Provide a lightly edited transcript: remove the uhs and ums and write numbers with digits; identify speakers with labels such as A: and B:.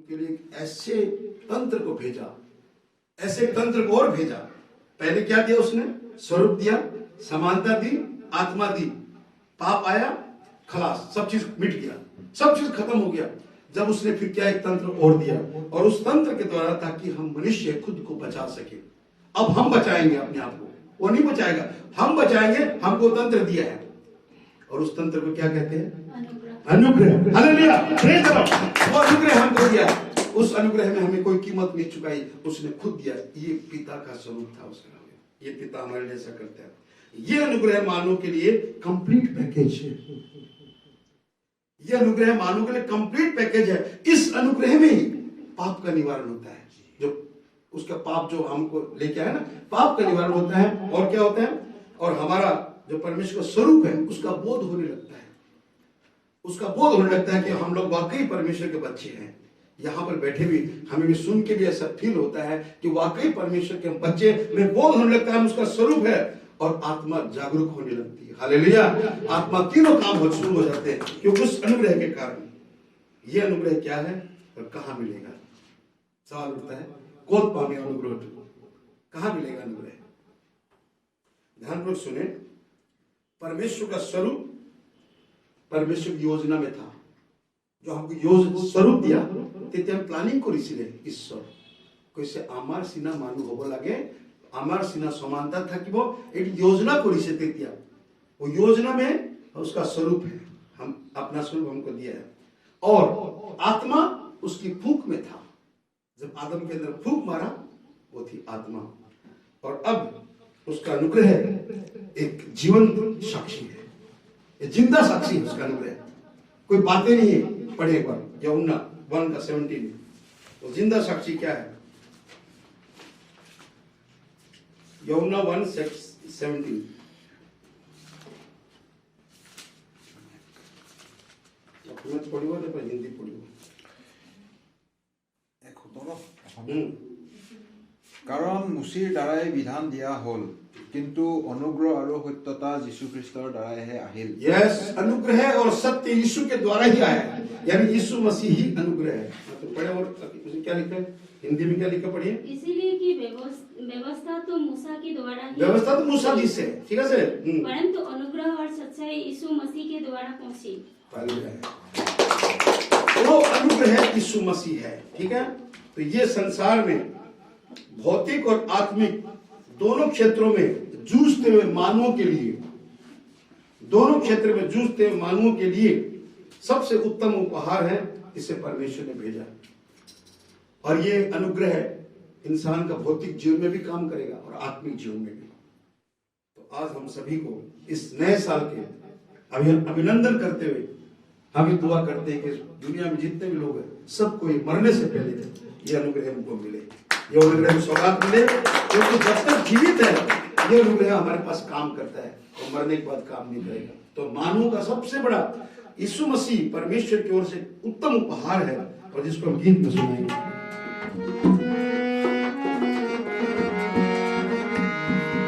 A: के लिए ऐसे तंत्र को भेजा, ऐसे तंत्र को और भेजा। पहले क्या दिया उसने? स्वरूप दिया, समानता दी, आत्मा दी, पाप आया, खलास, सब चीज मिट गया, सब चीज खत्म हो गया। जब उसने फिर क्या एक तंत्र और दिया, और उस तंत्र के द्वारा ताकि हम मनुष्य खुद को बचा सके। अब हम बचाएंगे अपने आप को, वो नहीं बचाएगा, हम बचाएंगे। हमको तंत्र दिया है, और उस तंत्र को क्या कहते हैं? अनुग्रह। Hallelujah, praise the Lord. वो अनुग्रह हमको दिया, उस अनुग्रह में हमें कोई कीमत नहीं चुकाई, उसने खुद दिया। ये पिता का स्वरूप था उसका। ये पिता हमारे लिए ऐसा करता है। ये अनुग्रह मानव के लिए कंप्लीट पैकेज है। ये अनुग्रह मानव के लिए कंप्लीट पैकेज है। इस अनुग्रह में ही पाप का निवारण होता है। जो उसका पाप जो हमको लेके आया ना, पाप का निवारण होता है। और क्या होता है? और हमारा जो परमेश्वर का स्वरूप है उसका बोध होने लगता है। उसका बोध होने लगता है कि हम लोग वाकई परमेश्वर के बच्चे हैं। यहाँ पर बैठे भी हमें भी सुन के भी ऐसा फील होता है कि वाकई परमेश्वर के हम बच्चे में बोध होने लगता है, हम उसका स्वरूप है, और आत्मा जागरूक होने लगती है। हालेलुया, आत्मा तीनों काम हो शुरू हो जाते हैं क्योंकि उस अनुग्रह के कारण। ये अनुग्रह क्या है और कहाँ मिलेगा? सवाल उठता है, कौन पावे अनुग्रह? कहाँ मिलेगा अनुग्रह? ध्यानपूर्वक सुने। परमेश्वर का स्वरूप परमेश्वर की योजना में था, जो हमको स्वरूप दिया। प्लानिंग करेছিলেন ঈশ্বর কইছে আমার সিনা মানু হব লাগে, আমার সিনা समानता था कि वो एक योजना करेছে তেতিয়া। वो योजना में उसका स्वरूप है, हम अपना स्वरूप हमको दिया है। और आत्मा उसकी फूंक में था। जब आदम के अंदर फूंक मारा, वो थी आत्मा। और अब उसका अनुग्रह एक जीवंत साक्षी है, जिंदा साक्षी है उसका अनुग्रह। कोई बातें नहीं है। पढ़े एक बार यूहन्ना 1:17। तो जिंदा साक्षी क्या है? यूहन्ना 1:17। पढ़िबो ना हिंदी पढ़िबो।
B: कारण मुसीर द्वाराई विधान दिया हल, किंतु अनुग्रह और सत्यता यीशु ख्रिस्टर द्वाराहे आहिल।
A: यस, अनुग्रह और सत्य यीशु के द्वारा ही आया, यानी यीशु मसीह ही अनुग्रह है। तो पढ़े और क्या लिखा है हिंदी में? क्या लिखा पढ़िए।
C: इसीलिए कि व्यवस्था तो मूसा के द्वारा ही,
A: व्यवस्था तो मूसा जी से, ठीक है सर,
C: परंतु अनुग्रह और सच्चाई यीशु मसीह के द्वारा पहुंची।
A: वो अनुग्रह यीशु मसीह है, ठीक है। तो ये संसार में भौतिक और आत्मिक दोनों क्षेत्रों में जूझते हुए मानवों के लिए, दोनों क्षेत्र में जूझते हुए मानवों के लिए सबसे उत्तम उपहार है, इसे परमेश्वर ने भेजा। और ये अनुग्रह इंसान का भौतिक जीवन में भी काम करेगा और आत्मिक जीवन में भी। तो आज हम सभी को इस नए साल के अभिनंदन करते हुए हम ये दुआ करते हैं कि दुनिया में जितने भी लोग हैं, सबको ये मरने से पहले ये अनुग्रह हमको मिले, ये अनुग्रह सौगात मिले, क्योंकि जब तक जीवित है ये अनुग्रह हमारे पास काम करता है, और मरने के बाद काम नहीं करेगा। तो मानव का सबसे बड़ा यीशु मसीह परमेश्वर की ओर से उत्तम उपहार है, और जिसको हम गीत में सुनाएंगे।